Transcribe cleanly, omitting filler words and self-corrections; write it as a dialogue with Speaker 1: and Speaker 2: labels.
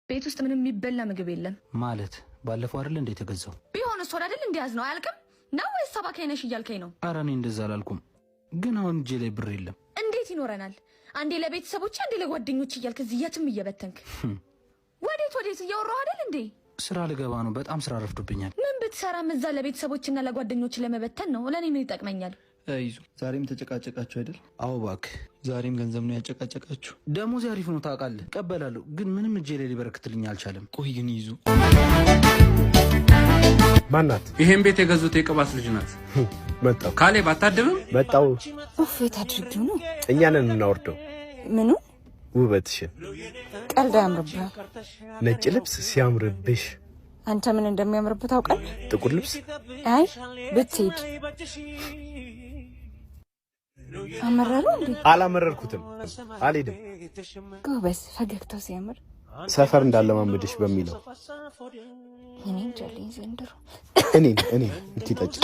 Speaker 1: ቤት ውስጥ ምንም የሚበላ ምግብ የለም
Speaker 2: ማለት ባለፈው አይደል እንዴ ተገዛው
Speaker 1: ቢሆንስ ወደ አይደል እንዲያዝ ነው አያልቅም ነው ወይስ ሰባከኝ ነሽ እያልከኝ ነው?
Speaker 2: ኧረ እኔ እንደዛ አላልኩም፣ ግን አሁን እጄ ላይ ብር የለም።
Speaker 1: እንዴት ይኖረናል? አንዴ ለቤተሰቦች አንዴ ለጓደኞች እያልክ እዚህ የትም እየበተንክ ወዴት እያወራሁ አይደል እንዴ?
Speaker 2: ስራ ልገባ ነው፣ በጣም ስራ ረፍዶብኛል።
Speaker 1: ምን ብትሰራም እዛ ለቤተሰቦችና ለጓደኞች ለመበተን ነው። ለኔ ምን ይጠቅመኛል?
Speaker 3: አይዞ ዛሬም ተጨቃጨቃችሁ አይደል?
Speaker 2: አዎ እባክህ፣
Speaker 3: ዛሬም ገንዘብ ነው ያጨቃጨቃችሁ።
Speaker 2: ደሞዝ አሪፍ ነው ታውቃለህ፣ እቀበላለሁ፣ ግን ምንም እጄ ላይ ሊበረክትልኝ አልቻለም።
Speaker 3: ቆይ ግን ይዙ
Speaker 4: ማናት?
Speaker 5: ይሄን ቤት የገዙት የቅባስ ልጅ ናት።
Speaker 4: መጣው
Speaker 5: ካሌብ አታድብም?
Speaker 4: መጣው
Speaker 1: ኡፍት አድርጊው ነው
Speaker 4: እኛንን እናወርደው።
Speaker 1: ምኑ
Speaker 4: ውበትሽን።
Speaker 1: ቀልድ ያምርብህ።
Speaker 4: ነጭ ልብስ ሲያምርብሽ።
Speaker 1: አንተ ምን እንደሚያምርብህ ታውቃለህ?
Speaker 4: ጥቁር ልብስ
Speaker 1: አይ ብትሄድ አመረሩ እንዴ?
Speaker 4: አላመረርኩትም፣ አልሄድም።
Speaker 1: ጎበዝ፣ ፈገግታው ሲያምር
Speaker 4: ሰፈር እንዳለማመድሽ በሚለው
Speaker 1: እኔ እንጃልኝ ዘንድሮ
Speaker 4: እኔ እንትጠጭ